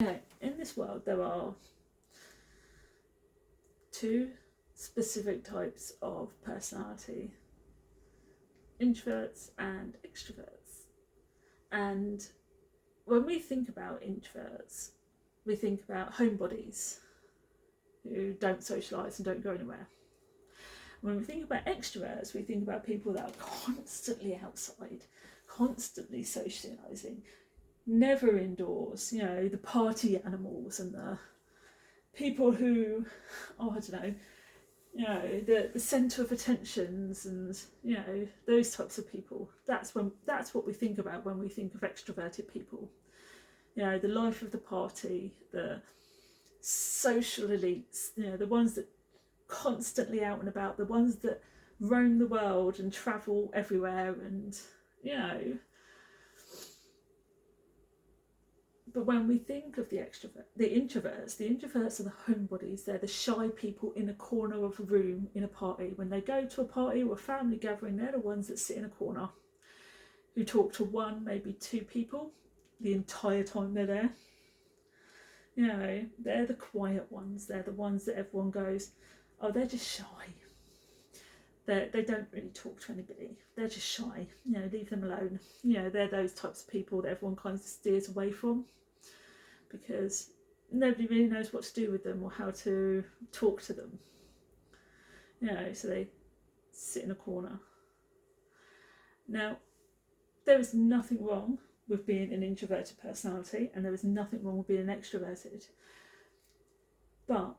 In this world, there are two specific types of personality: introverts and extroverts. And when we think about introverts, we think about homebodies who don't socialise and don't go anywhere. When we think about extroverts, we think about people that are constantly outside, constantly socialising, never indoors, the party animals and the people who, I don't know, the centre of attentions and, those types of people. That's what we think about when we think of extroverted people. The life of the party, the social elites, the ones that constantly out and about, the ones that roam the world and travel everywhere and, But when we think of the introverts are the homebodies. They're the shy people in a corner of a room in a party. When they go to a party or a family gathering, they're the ones that sit in a corner, who talk to one, maybe two people the entire time they're there. They're the quiet ones. They're the ones that everyone goes, oh, they're just shy. They don't really talk to anybody. They're just shy. Leave them alone. They're those types of people that everyone kind of steers away from, because nobody really knows what to do with them or how to talk to them. So they sit in a corner. Now, there is nothing wrong with being an introverted personality, and there is nothing wrong with being extroverted. But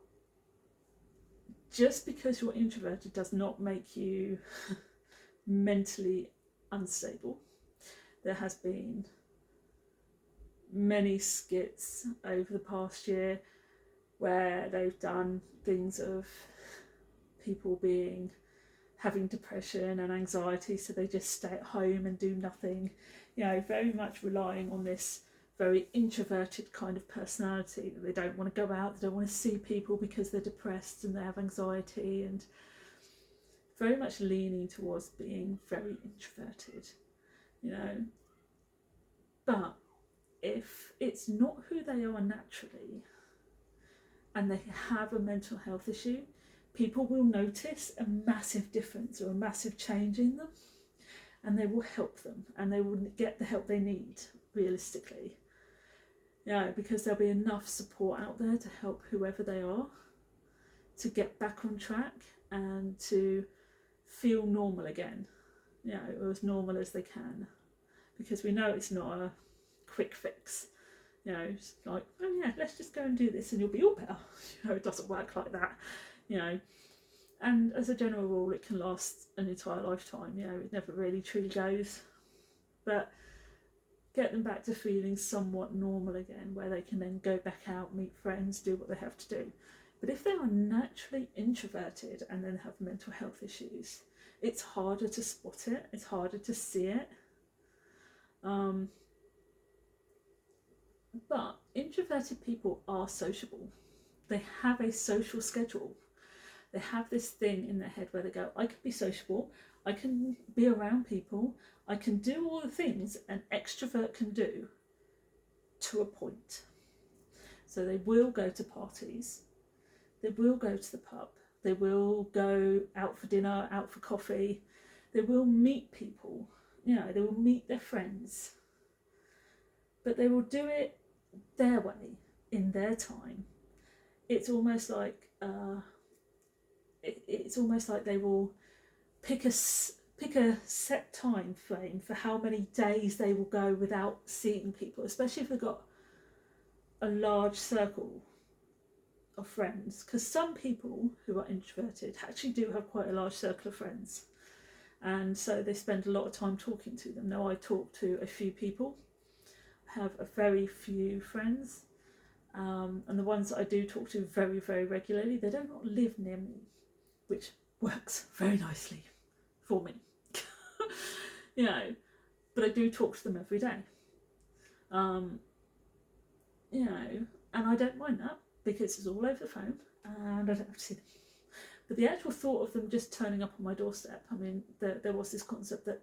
just because you're introverted does not make you mentally unstable. There has been many skits over the past year where they've done things of people having depression and anxiety, so they just stay at home and do nothing, very much relying on this very introverted kind of personality, that they don't want to go out, they don't want to see people because they're depressed and they have anxiety, and very much leaning towards being very introverted, But if it's not who they are naturally and they have a mental health issue, people will notice a massive difference or a massive change in them, and they will help them and they will get the help they need, realistically. Because there'll be enough support out there to help whoever they are to get back on track and to feel normal again, or as normal as they can, because we know it's not a quick fix. It's like, oh yeah, let's just go and do this and you'll be all better. It doesn't work like that. And as a general rule, it can last an entire lifetime. It never really truly goes. But get them back to feeling somewhat normal again, where they can then go back out, meet friends, do what they have to do. But if they are naturally introverted and then have mental health issues, it's harder to spot it, it's harder to see it. But introverted people are sociable. They have a social schedule. They have this thing in their head where they go, I can be sociable, I can be around people, I can do all the things an extrovert can do, to a point. So they will go to parties, they will go to the pub, they will go out for dinner, out for coffee, they will meet people, they will meet their friends, but they will do it their way, in their time. It's almost like they will pick a set time frame for how many days they will go without seeing people, especially if they've got a large circle of friends, because some people who are introverted actually do have quite a large circle of friends, and so they spend a lot of time talking to them. Now, I talk to a few people, have a very few friends, and the ones that I do talk to very, very regularly, they do not live near me, which works very nicely for me. But I do talk to them every day. And I don't mind that, because it's all over the phone and I don't have to see them. But the actual thought of them just turning up on my doorstep, there was this concept that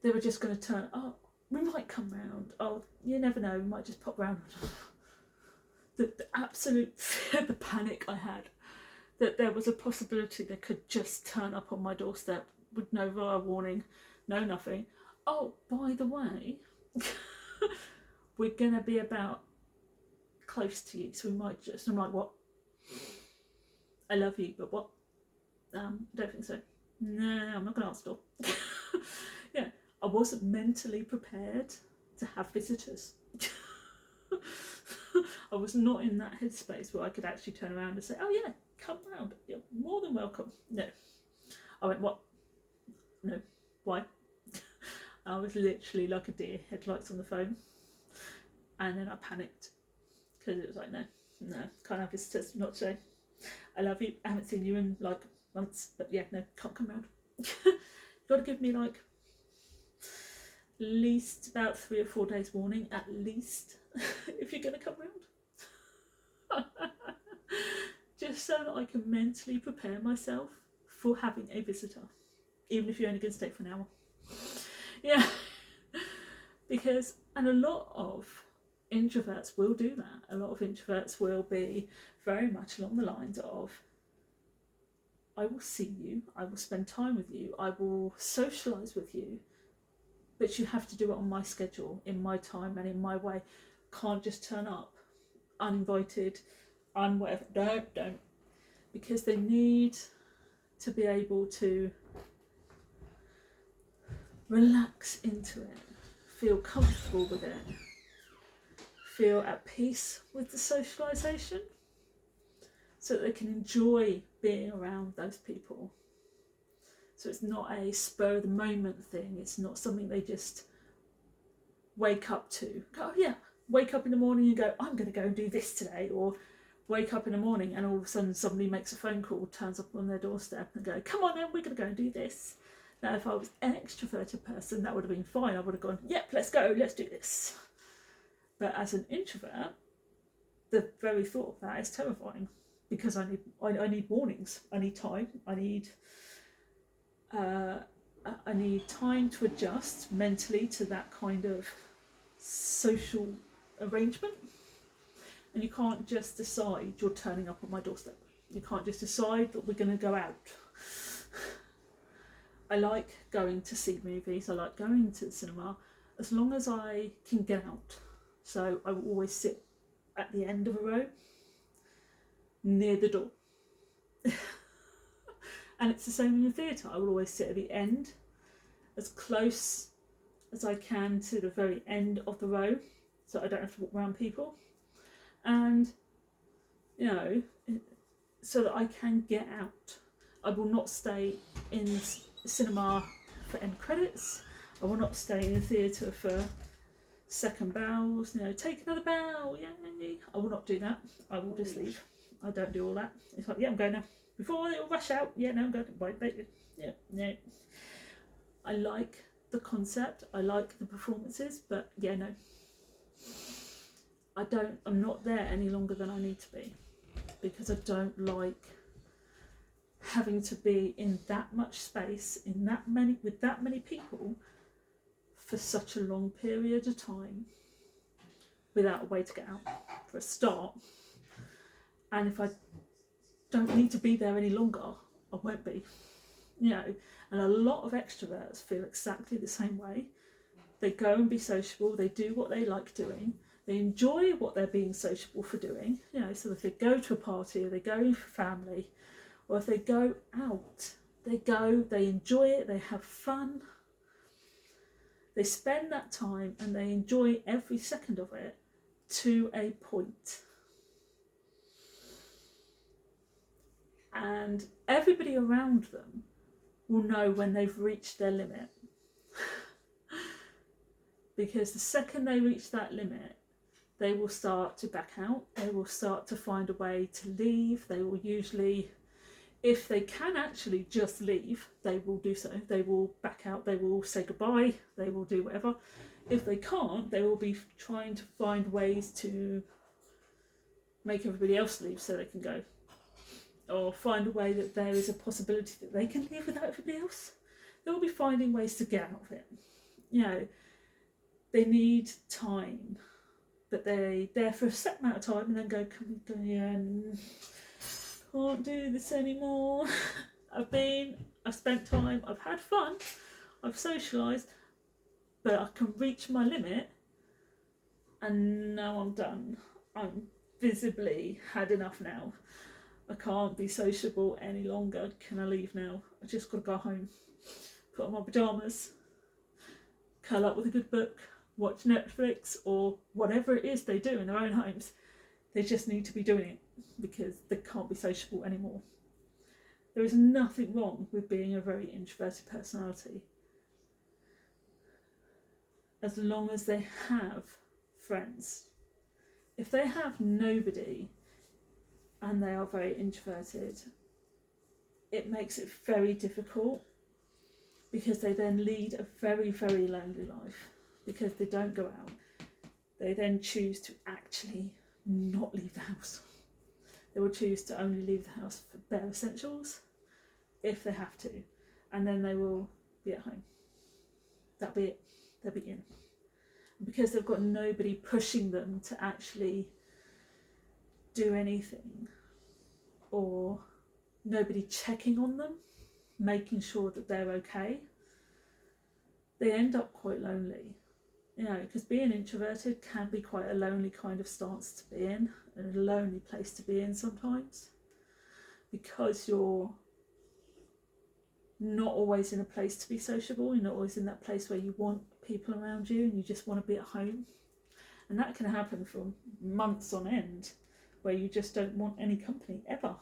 they were just going to turn, oh, we might come round, oh, you never know, we might just pop round. the absolute fear, the panic I had that there was a possibility they could just turn up on my doorstep with no prior warning, no nothing. Oh, by the way, we're going to be about close to you, so we might just. I'm like, what? I love you, but what? I don't think so. No, I'm not going to answer the door. Yeah, I wasn't mentally prepared to have visitors. I was not in that headspace where I could actually turn around and say, oh yeah, come round, you're more than welcome. No. I went, what? No. Why? I was literally like a deer, headlights on the phone. And then I panicked because it was like, no, can't have visitors, not today. I love you, I haven't seen you in like months, but yeah, no, can't come round. You've got to give me like at least about 3 or 4 days warning, at least, if you're going to come round. Just so that I can mentally prepare myself for having a visitor, even if you're only going to stay for an hour. Yeah, because, and a lot of introverts will do that. A lot of introverts will be very much along the lines of, I will see you, I will spend time with you, I will socialise with you, but you have to do it on my schedule, in my time and in my way. Can't just turn up uninvited, whatever. Don't. Because they need to be able to relax into it, feel comfortable with it, feel at peace with the socialisation, so that they can enjoy being around those people. So it's not a spur of the moment thing, it's not something they just wake up to. Oh yeah, wake up in the morning and go, I'm going to go and do this today, or wake up in the morning and all of a sudden somebody makes a phone call, turns up on their doorstep and go, come on then, we're going to go and do this. Now if I was an extroverted person, that would have been fine. I would have gone, yep, let's go, let's do this. But as an introvert, the very thought of that is terrifying, because I need warnings, I need time, I need time to adjust mentally to that kind of social arrangement. And you can't just decide you're turning up on my doorstep. You can't just decide that we're going to go out. I like going to see movies, I like going to the cinema, as long as I can get out. So I will always sit at the end of a row, near the door. And it's the same in the theatre. I will always sit at the end, as close as I can to the very end of the row, so I don't have to walk around people. And, you know, so that I can get out. I will not stay in the cinema for end credits. I will not stay in the theatre for second bows, you know, take another bow, yay. I will not do that. I will just leave. I don't do all that. It's like, yeah, I'm going now. Before they all rush out, yeah, no, I'm going. Wait, yeah, no. I like the concept, I like the performances, but yeah, no. I'm not there any longer than I need to be, because I don't like having to be in that much space, with that many people for such a long period of time without a way to get out, for a start. And if I don't need to be there any longer, I won't be. You know, and a lot of extroverts feel exactly the same way. They go and be sociable, they do what they like doing, they enjoy what they're being sociable for doing. You know, so if they go to a party, or they go in for family, or if they go out, they enjoy it, they have fun, they spend that time and they enjoy every second of it to a point. And everybody around them will know when they've reached their limit. Because the second they reach that limit, they will start to back out, they will start to find a way to leave, they will usually, if they can actually just leave, they will do so. They will back out, they will say goodbye, they will do whatever. If they can't, they will be trying to find ways to make everybody else leave so they can go. Or find a way that there is a possibility that they can leave without everybody else. They will be finding ways to get out of it. You know, they need time but they're there for a set amount of time and then go, can we go again? Can't do this anymore. I've spent time, I've had fun, I've socialised, but I can reach my limit and now I'm done. I'm visibly had enough now. I can't be sociable any longer. Can I leave now? I just got to go home, put on my pyjamas, curl up with a good book, watch Netflix or whatever it is they do in their own homes. They just need to be doing it because they can't be sociable anymore. There is nothing wrong with being a very introverted personality, as long as they have friends. If they have nobody and they are very introverted, it makes it very difficult because they then lead a very, very lonely life because they don't go out. They then choose to actually not leave the house. They will choose to only leave the house for bare essentials if they have to, and then they will be at home. That'll be it. They'll be in. Because they've got nobody pushing them to actually do anything, or nobody checking on them, making sure that they're okay, they end up quite lonely. You know, because being introverted can be quite a lonely kind of stance to be in, and a lonely place to be in sometimes, because you're not always in a place to be sociable. You're not always in that place where you want people around you and you just want to be at home. And that can happen for months on end, where you just don't want any company ever.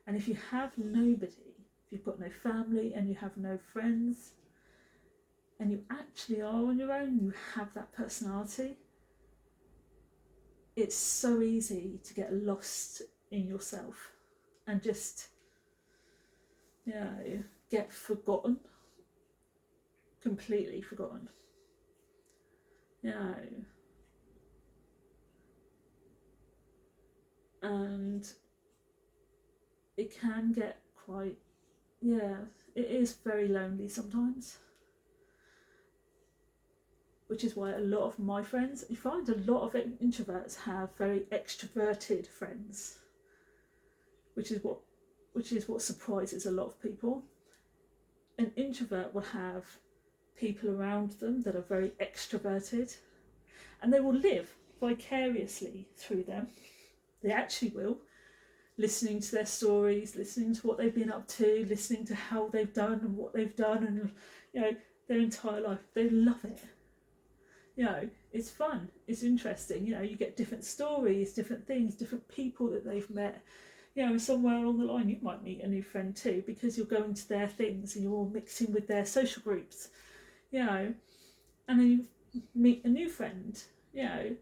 And if you have nobody, if you've got no family and you have no friends, and you actually are on your own, you have that personality, it's so easy to get lost in yourself and just, you know, get forgotten, completely forgotten. You know, and it can get quite, yeah, it is very lonely sometimes. Which is why a lot of my friends, you find a lot of introverts have very extroverted friends, which is what surprises a lot of people. An introvert will have people around them that are very extroverted, and they will live vicariously through them. They actually will, listening to their stories, listening to what they've been up to, listening to how they've done and what they've done, and, you know, their entire life. They love it. You know, it's fun, it's interesting, you know, you get different stories, different things, different people that they've met. You know, somewhere along the line you might meet a new friend too, because you're going to their things and you're all mixing with their social groups, you know, and then you meet a new friend, you know,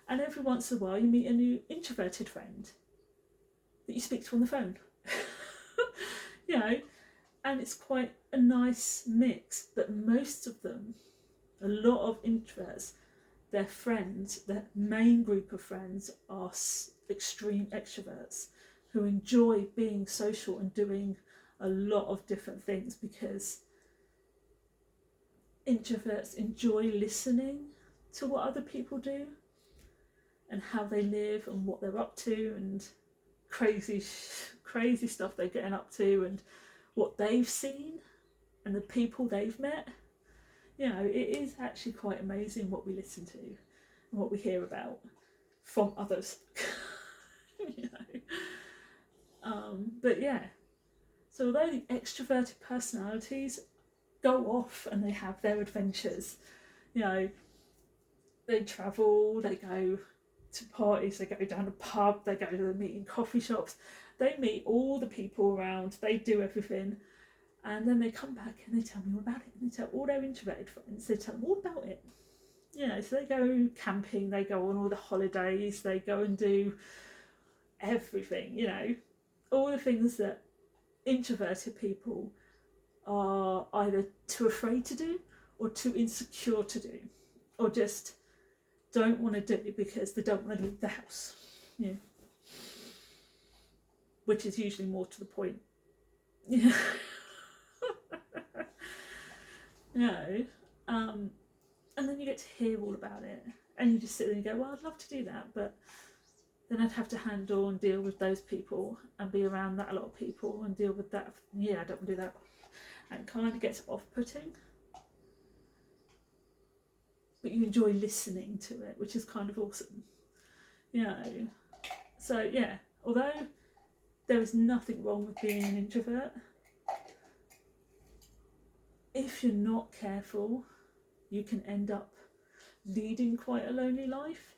and every once in a while you meet a new introverted friend that you speak to on the phone. You know, and it's quite a nice mix, but most of them, a lot of introverts, their friends, their main group of friends are extreme extroverts who enjoy being social and doing a lot of different things, because introverts enjoy listening to what other people do and how they live and what they're up to and crazy stuff they're getting up to and what they've seen and the people they've met. You know, it is actually quite amazing what we listen to and what we hear about from others. You know, but yeah. So although the extroverted personalities go off and they have their adventures, you know, they travel, they go to parties, they go down a pub, they go to the meeting coffee shops, they meet all the people around, they do everything. And then they come back and they tell me all about it. And they tell all their introverted friends, they tell them all about it. You know, so they go camping, they go on all the holidays, they go and do everything, you know, all the things that introverted people are either too afraid to do or too insecure to do, or just don't want to do because they don't want to leave the house. Yeah. Which is usually more to the point. Yeah. You know, and then you get to hear all about it, and you just sit there and go, well, I'd love to do that, but then I'd have to handle and deal with those people and be around that a lot of people and deal with that. Yeah, I don't want to do that. And it kind of gets off-putting. But you enjoy listening to it, which is kind of awesome. You know, so yeah, although there is nothing wrong with being an introvert, if you're not careful, you can end up leading quite a lonely life.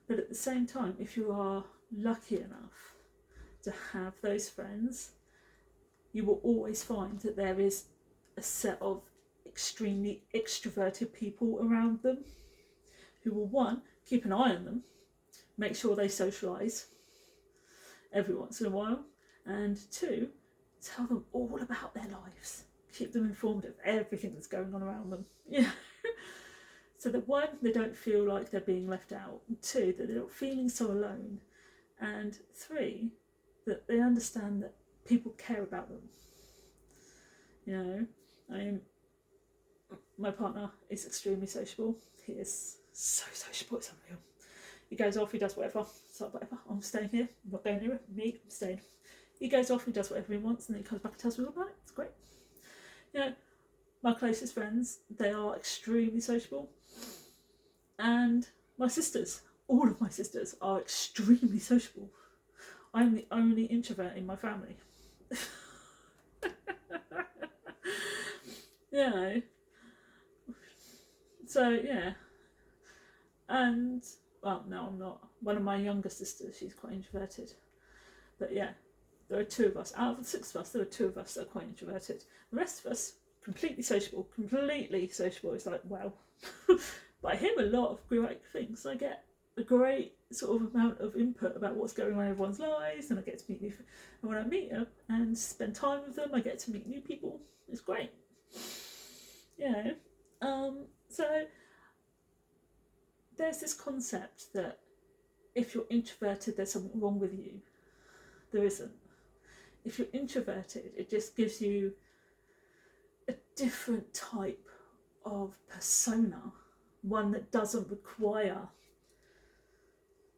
But at the same time, if you are lucky enough to have those friends, you will always find that there is a set of extremely extroverted people around them who will, one, keep an eye on them, make sure they socialise every once in a while, and two, tell them all about their lives, keep them informed of everything that's going on around them. Yeah. So that one, they don't feel like they're being left out, and two, that they're not feeling so alone, and three, that they understand that people care about them. You know, I mean, my partner is extremely sociable. He is so sociable, it's unreal. He goes off, he does whatever. It's like, whatever, I'm staying here, I'm not going anywhere, me, I'm staying. He goes off, he does whatever he wants, and then he comes back and tells me all about it. It's great. You know, my closest friends, they are extremely sociable. And my sisters, all of my sisters are extremely sociable. I'm the only introvert in my family. You know. So, yeah. And, well, no, I'm not. One of my younger sisters, she's quite introverted. But yeah, there are two of us. Out of the six of us, there are two of us that are quite introverted. The rest of us, completely sociable. It's like, wow. But I hear a lot of great things. I get a great sort of amount of input about what's going on in everyone's lives, and I get to meet new. And when I meet them and spend time with them, I get to meet new people. It's great. You know, so there's this concept that if you're introverted, there's something wrong with you. There isn't. If you're introverted, it just gives you a different type of persona, one that doesn't require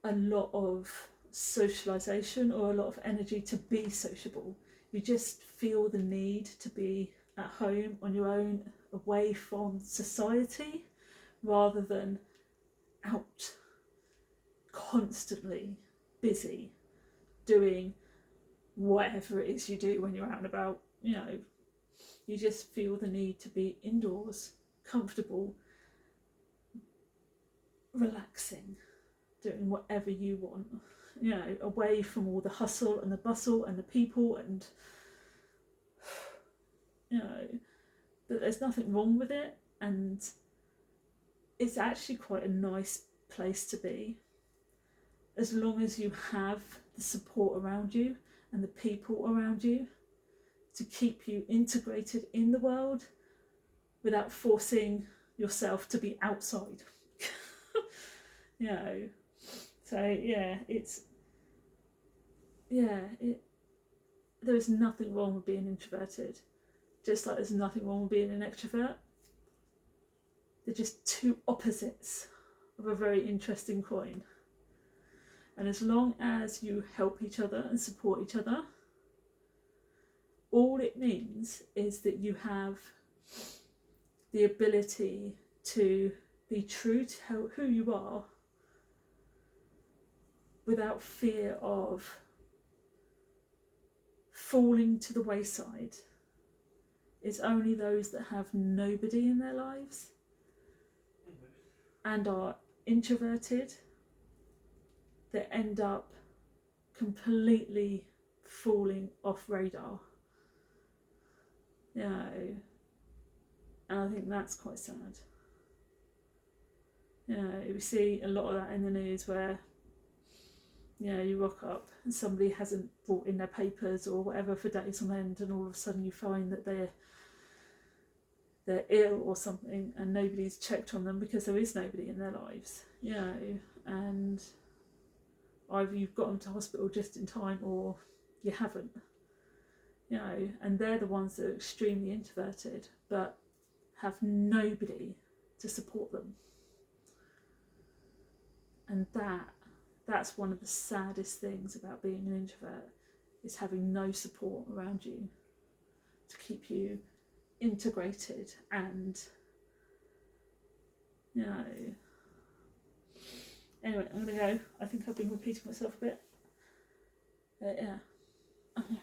a lot of socialisation or a lot of energy to be sociable. You just feel the need to be at home on your own, away from society, rather than out, constantly busy, doing whatever it is you do when you're out and about. You know, you just feel the need to be indoors, comfortable, relaxing, doing whatever you want, you know, away from all the hustle and the bustle and the people, and you know, that there's nothing wrong with it, and it's actually quite a nice place to be, as long as you have the support around you and the people around you to keep you integrated in the world without forcing yourself to be outside. You know, so yeah, there is nothing wrong with being introverted, just like there's nothing wrong with being an extrovert. They're just two opposites of a very interesting coin. And as long as you help each other and support each other, all it means is that you have the ability to be true to who you are without fear of falling to the wayside. It's only those that have nobody in their lives and are introverted that end up completely falling off radar. You know, and I think that's quite sad. You know, we see a lot of that in the news where, you know, you rock up and somebody hasn't brought in their papers or whatever for days on end, and all of a sudden you find that they're ill or something, and nobody's checked on them because there is nobody in their lives, you know, and either you've got them to hospital just in time or you haven't, you know, and they're the ones that are extremely introverted but have nobody to support them. And that's one of the saddest things about being an introvert, is having no support around you to keep you integrated and, you know. Anyway, I'm gonna go. I think I've been repeating myself a bit. Yeah. I'm gonna